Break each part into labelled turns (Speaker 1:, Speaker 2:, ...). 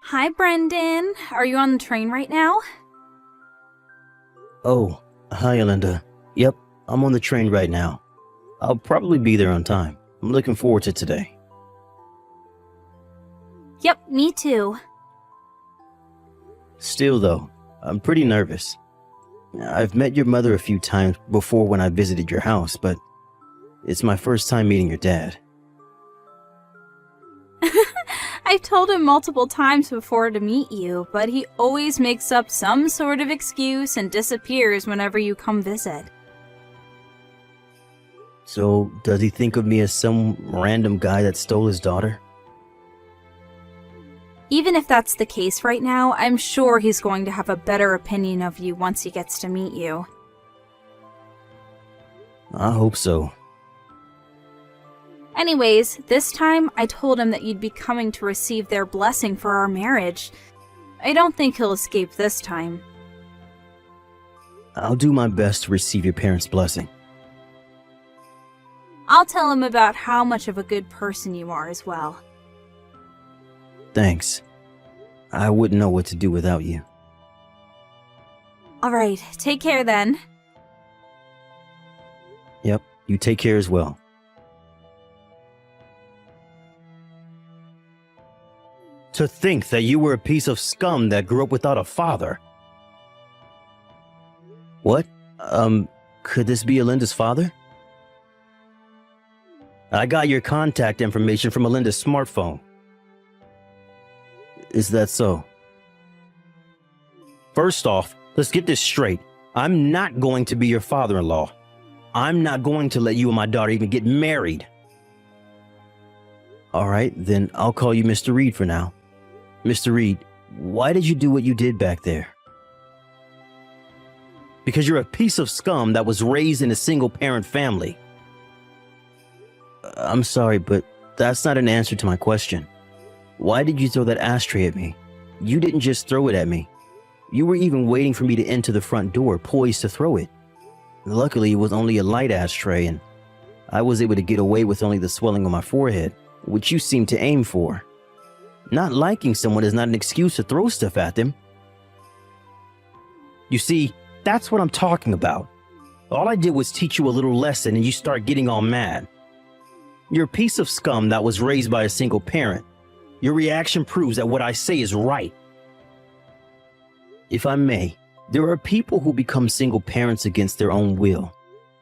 Speaker 1: Hi, Brendan. Are you on the train right now?
Speaker 2: Oh, hi, Alinda. Yep, I'm on the train right now. I'll probably be there on time. I'm looking forward to today.
Speaker 1: Yep, me too.
Speaker 2: Still, though, I'm pretty nervous. I've met your mother a few times before when I visited your house, but it's my first time meeting your dad.
Speaker 1: I've told him multiple times before to meet you, but he always makes up some sort of excuse and disappears whenever you come visit.
Speaker 2: So, does he think of me as some random guy that stole his daughter?
Speaker 1: Even if that's the case right now, I'm sure he's going to have a better opinion of you once he gets to meet you.
Speaker 2: I hope so.
Speaker 1: Anyways, this time I told him that you'd be coming to receive their blessing for our marriage. I don't think he'll escape this time.
Speaker 2: I'll do my best to receive your parents' blessing.
Speaker 1: I'll tell him about how much of a good person you are as well.
Speaker 2: Thanks. I wouldn't know what to do without you.
Speaker 1: Alright, take care then.
Speaker 2: Yep, you take care as well. To think that you were a piece of scum that grew up without a father. What? Could this be Alinda's father? I got your contact information from Alinda's smartphone. Is that so? First off, let's get this straight. I'm not going to be your father-in-law. I'm not going to let you and my daughter even get married. All right, then I'll call you Mr. Reed for now. Mr. Reed, why did you do what you did back there? Because you're a piece of scum that was raised in a single-parent family. I'm sorry, but that's not an answer to my question. Why did you throw that ashtray at me? You didn't just throw it at me. You were even waiting for me to enter the front door, poised to throw it. Luckily, it was only a light ashtray, and I was able to get away with only the swelling on my forehead, which you seemed to aim for. Not liking someone is not an excuse to throw stuff at them. You see, that's what I'm talking about. All I did was teach you a little lesson and you start getting all mad. You're a piece of scum that was raised by a single parent. Your reaction proves that what I say is right. If I may, there are people who become single parents against their own will.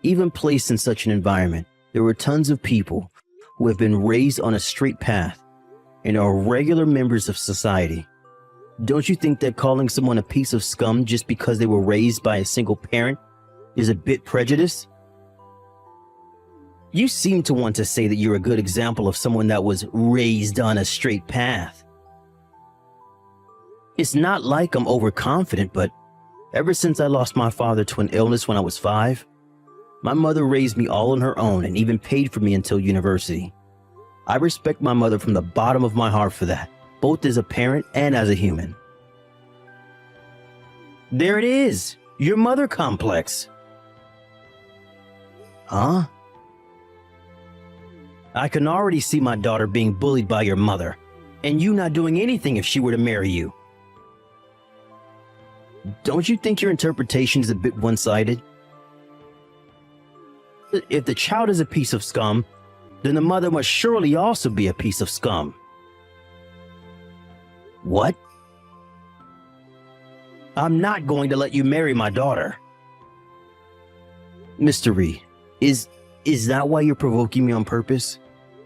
Speaker 2: Even placed in such an environment, there are tons of people who have been raised on a straight path and are regular members of society. Don't you think that calling someone a piece of scum just because they were raised by a single parent is a bit prejudiced? You seem to want to say that you're a good example of someone that was raised on a straight path. It's not like I'm overconfident, but ever since I lost my father to an illness when I was 5, my mother raised me all on her own and even paid for me until university. I respect my mother from the bottom of my heart for that, both as a parent and as a human. There it is, your mother complex. Huh? I can already see my daughter being bullied by your mother, and you not doing anything if she were to marry you. Don't you think your interpretation is a bit one-sided? If the child is a piece of scum, then the mother must surely also be a piece of scum. What? I'm not going to let you marry my daughter. Mr. Reed, is that why you're provoking me on purpose?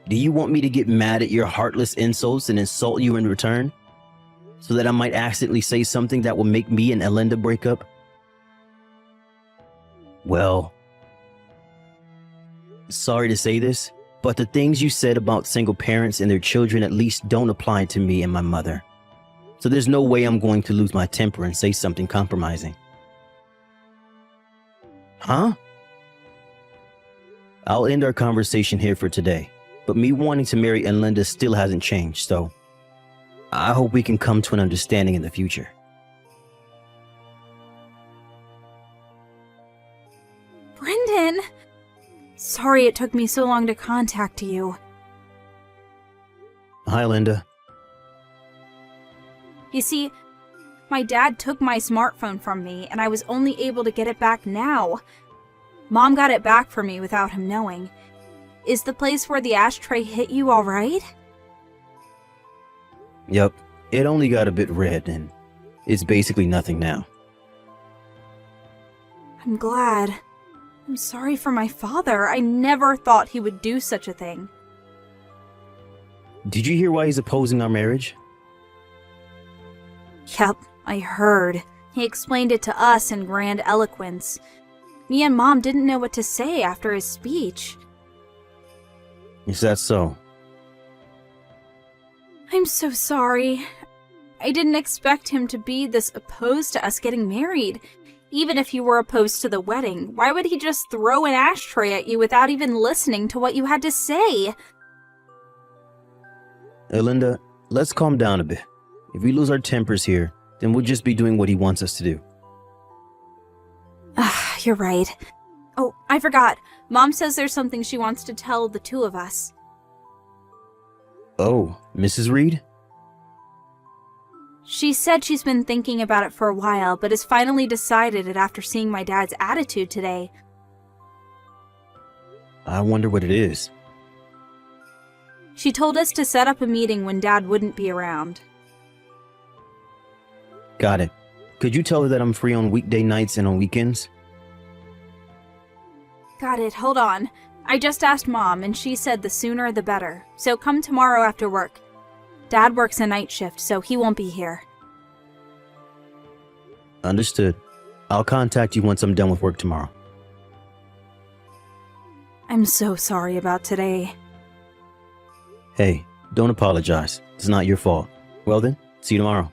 Speaker 2: Do you want me to get mad at your heartless insults and insult you in return? So that I might accidentally say something that will make me and Alinda break up? Well, sorry to say this, but the things you said about single parents and their children at least don't apply to me and my mother. So there's no way I'm going to lose my temper and say something compromising. Huh? I'll end our conversation here for today, but me wanting to marry Alinda still hasn't changed, so I hope we can come to an understanding in the future.
Speaker 1: Brendan! Sorry it took me so long to contact you.
Speaker 2: Hi, Linda.
Speaker 1: You see, my dad took my smartphone from me, and I was only able to get it back now. Mom got it back for me without him knowing. Is the place where the ashtray hit you all right?
Speaker 2: Yep, it only got a bit red and it's basically nothing now.
Speaker 1: I'm glad. I'm sorry for my father. I never thought he would do such a thing.
Speaker 2: Did you hear why he's opposing our marriage?
Speaker 1: Yep, I heard. He explained it to us in grand eloquence. Me and Mom didn't know what to say after his speech.
Speaker 2: Is that so?
Speaker 1: I'm so sorry. I didn't expect him to be this opposed to us getting married. Even if you were opposed to the wedding, why would he just throw an ashtray at you without even listening to what you had to say?
Speaker 2: Linda, let's calm down a bit. If we lose our tempers here, then we'll just be doing what he wants us to do.
Speaker 1: You're right. Oh, I forgot. Mom says there's something she wants to tell the two of us.
Speaker 2: Oh, Mrs. Reed?
Speaker 1: She said she's been thinking about it for a while, but has finally decided it after seeing my dad's attitude today.
Speaker 2: I wonder what it is.
Speaker 1: She told us to set up a meeting when Dad wouldn't be around.
Speaker 2: Got it. Could you tell her that I'm free on weekday nights and on weekends?
Speaker 1: Got it, hold on. I just asked Mom, and she said the sooner the better. So come tomorrow after work. Dad works a night shift, so he won't be here.
Speaker 2: Understood. I'll contact you once I'm done with work tomorrow.
Speaker 1: I'm so sorry about today.
Speaker 2: Hey, don't apologize. It's not your fault. Well then, see you tomorrow.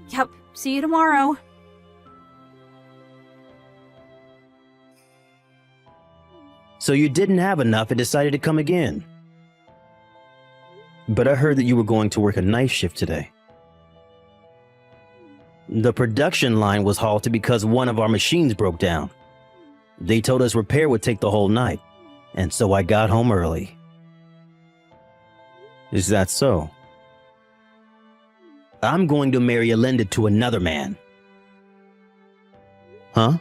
Speaker 1: Yep, see you tomorrow.
Speaker 2: So you didn't have enough and decided to come again. But I heard that you were going to work a night shift today. The production line was halted because one of our machines broke down. They told us repair would take the whole night, and so I got home early. Is that so? I'm going to marry Linda to another man. Huh?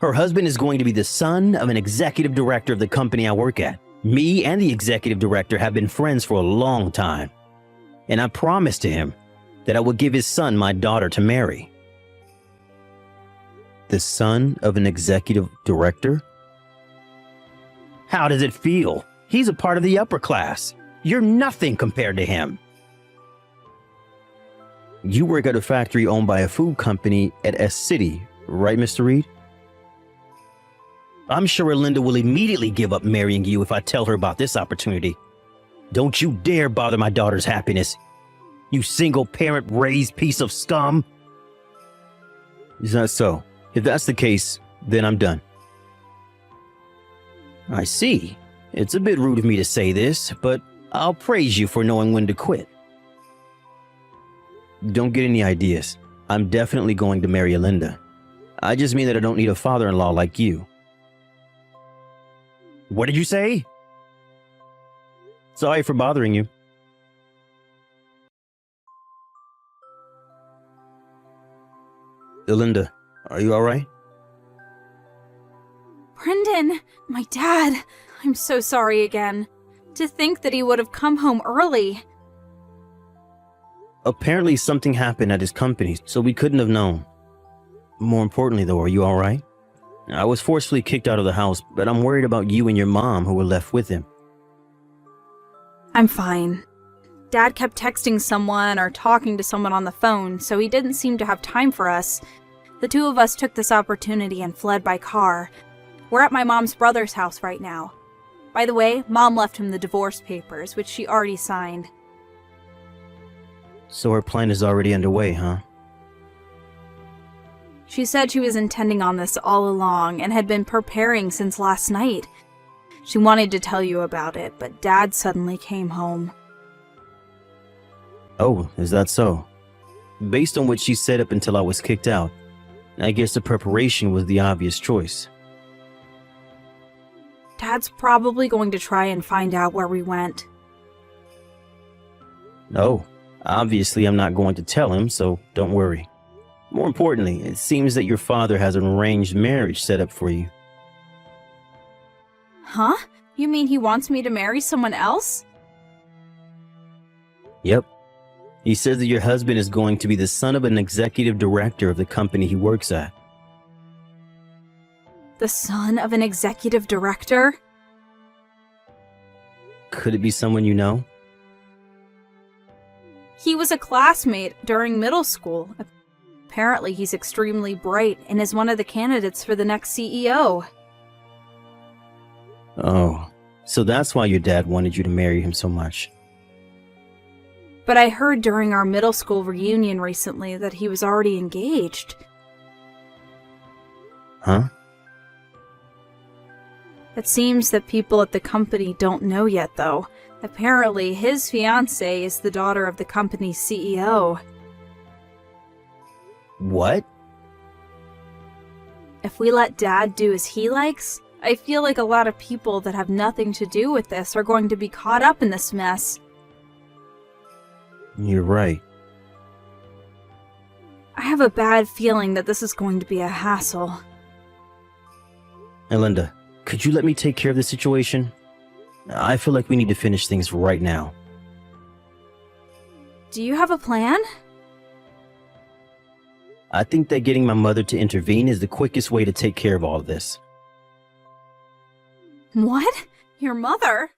Speaker 2: Her husband is going to be the son of an executive director of the company I work at. Me and the executive director have been friends for a long time, and I promised to him that I would give his son my daughter to marry. The son of an executive director? How does it feel? He's a part of the upper class. You're nothing compared to him. You work at a factory owned by a food company at S City, right, Mr. Reed? I'm sure Linda will immediately give up marrying you if I tell her about this opportunity. Don't you dare bother my daughter's happiness, you single-parent raised piece of scum. Is that so? If that's the case, then I'm done. I see. It's a bit rude of me to say this, but I'll praise you for knowing when to quit. Don't get any ideas. I'm definitely going to marry Linda. I just mean that I don't need a father-in-law like you. What did you say? Sorry for bothering you. Linda, are you all right?
Speaker 1: Brendan, my dad. I'm so sorry again. To think that he would have come home early.
Speaker 2: Apparently something happened at his company, so we couldn't have known. More importantly though, are you all right? I was forcefully kicked out of the house, but I'm worried about you and your mom who were left with him.
Speaker 1: I'm fine. Dad kept texting someone or talking to someone on the phone, so he didn't seem to have time for us. The two of us took this opportunity and fled by car. We're at my mom's brother's house right now. By the way, Mom left him the divorce papers, which she already signed.
Speaker 2: So her plan is already underway, huh?
Speaker 1: She said she was intending on this all along and had been preparing since last night. She wanted to tell you about it, but Dad suddenly came home.
Speaker 2: Oh, is that so? Based on what she said up until I was kicked out, I guess the preparation was the obvious choice.
Speaker 1: Dad's probably going to try and find out where we went.
Speaker 2: Oh, obviously I'm not going to tell him, so don't worry. More importantly, it seems that your father has an arranged marriage set up for you.
Speaker 1: Huh? You mean he wants me to marry someone else?
Speaker 2: Yep. He says that your husband is going to be the son of an executive director of the company he works at.
Speaker 1: The son of an executive director?
Speaker 2: Could it be someone you know?
Speaker 1: He was a classmate during middle school. Apparently he's extremely bright and is one of the candidates for the next CEO.
Speaker 2: Oh, so that's why your dad wanted you to marry him so much.
Speaker 1: But I heard during our middle school reunion recently that he was already engaged.
Speaker 2: Huh?
Speaker 1: It seems that people at the company don't know yet, though. Apparently, his fiance is the daughter of the company's CEO.
Speaker 2: What?
Speaker 1: If we let Dad do as he likes, I feel like a lot of people that have nothing to do with this are going to be caught up in this mess.
Speaker 2: You're right.
Speaker 1: I have a bad feeling that this is going to be a hassle.
Speaker 2: Hey, Linda, could you let me take care of the situation? I feel like we need to finish things right now.
Speaker 1: Do you have a plan?
Speaker 2: I think that getting my mother to intervene is the quickest way to take care of all of this.
Speaker 1: What? Your mother?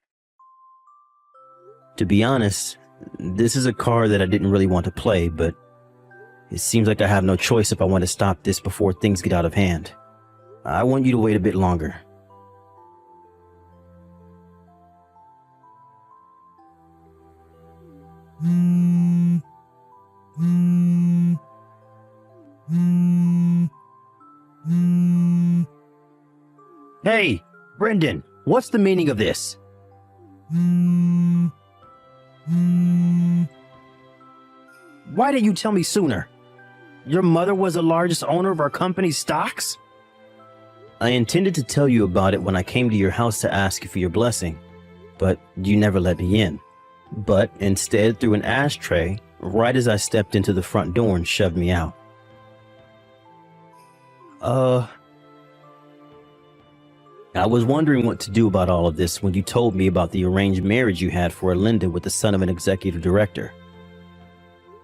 Speaker 2: To be honest, this is a card that I didn't really want to play, but it seems like I have no choice if I want to stop this before things get out of hand. I want you to wait a bit longer. Hey, Brendan, what's the meaning of this? Why didn't you tell me sooner? Your mother was the largest owner of our company's stocks? I intended to tell you about it when I came to your house to ask you for your blessing, but you never let me in. But instead threw an ashtray right as I stepped into the front door and shoved me out. I was wondering what to do about all of this when you told me about the arranged marriage you had for Linda with the son of an executive director.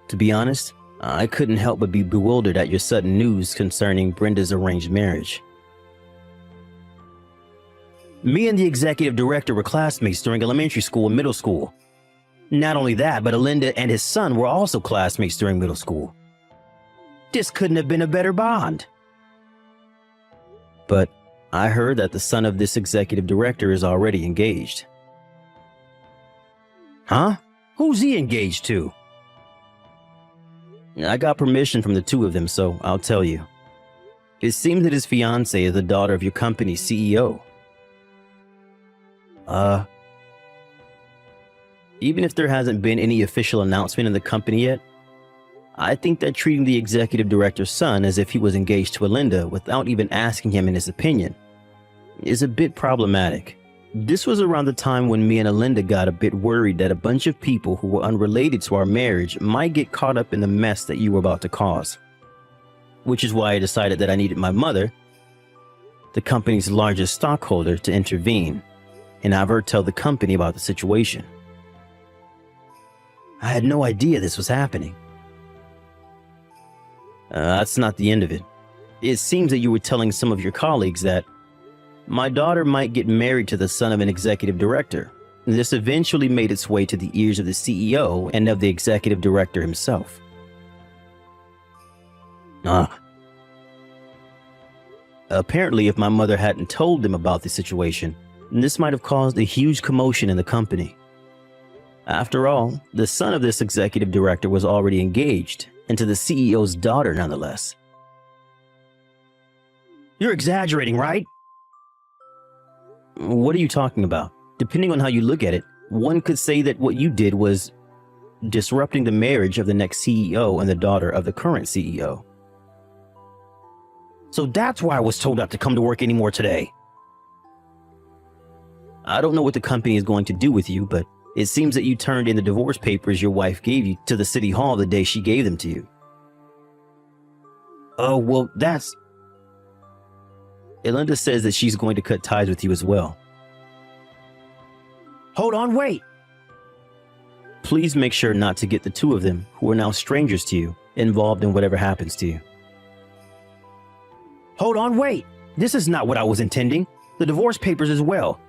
Speaker 2: To be honest, I couldn't help but be bewildered at your sudden news concerning Brenda's arranged marriage. Me and the executive director were classmates during elementary school and middle school. Not only that, but Linda and his son were also classmates during middle school. This couldn't have been a better bond. But I heard that the son of this executive director is already engaged. Huh? Who's he engaged to? I got permission from the two of them, so I'll tell you. It seems that his fiance is the daughter of your company's CEO. Even if there hasn't been any official announcement in the company yet, I think that treating the executive director's son as if he was engaged to Linda without even asking him in his opinion is a bit problematic. This was around the time when me and Linda got a bit worried that a bunch of people who were unrelated to our marriage might get caught up in the mess that you were about to cause. Which is why I decided that I needed my mother, the company's largest stockholder, to intervene and have her tell the company about the situation. I had no idea this was happening. That's not the end of it. It seems that you were telling some of your colleagues that my daughter might get married to the son of an executive director. This eventually made its way to the ears of the CEO and of the executive director himself. Apparently, if my mother hadn't told them about the situation, this might have caused a huge commotion in the company. After all, the son of this executive director was already engaged, and to the CEO's daughter nonetheless. You're exaggerating, right? What are you talking about? Depending on how you look at it, one could say that what you did was disrupting the marriage of the next CEO and the daughter of the current CEO. So that's why I was told not to come to work anymore today. I don't know what the company is going to do with you, but It seems that you turned in the divorce papers your wife gave you to the city hall the day she gave them to you. Oh, well, that's... Elinda says that she's going to cut ties with you as well. Hold on, wait! Please make sure not to get the two of them, who are now strangers to you, involved in whatever happens to you. Hold on, wait! This is not what I was intending. The divorce papers as well.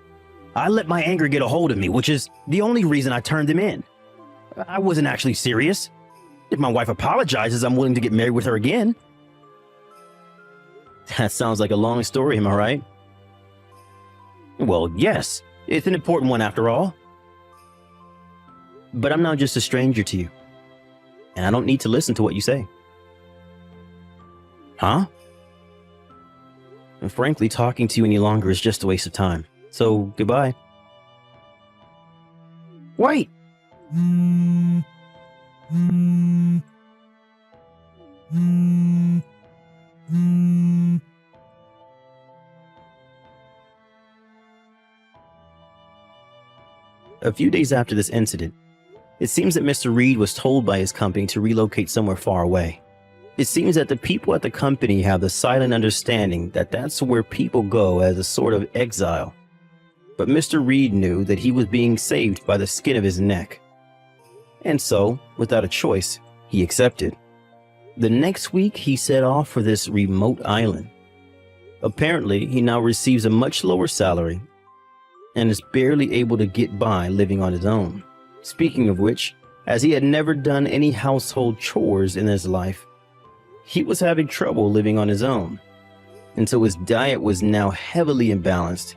Speaker 2: I let my anger get a hold of me, which is the only reason I turned them in. I wasn't actually serious. If my wife apologizes, I'm willing to get married with her again. That sounds like a long story, am I right? Well, yes. It's an important one after all. But I'm now just a stranger to you. And I don't need to listen to what you say. Huh? And frankly, talking to you any longer is just a waste of time. So, goodbye. Wait! A few days after this incident, it seems that Mr. Reed was told by his company to relocate somewhere far away. It seems that the people at the company have the silent understanding that that's where people go as a sort of exile. But Mr. Reed knew that he was being saved by the skin of his neck. And so, without a choice, he accepted. The next week, he set off for this remote island. Apparently, he now receives a much lower salary and is barely able to get by living on his own. Speaking of which, as he had never done any household chores in his life, he was having trouble living on his own. And so his diet was now heavily imbalanced.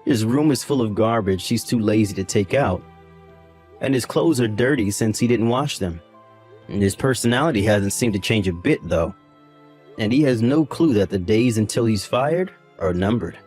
Speaker 2: His room is full of garbage he's too lazy to take out. And his clothes are dirty since he didn't wash them. And his personality hasn't seemed to change a bit though. And he has no clue that the days until he's fired are numbered.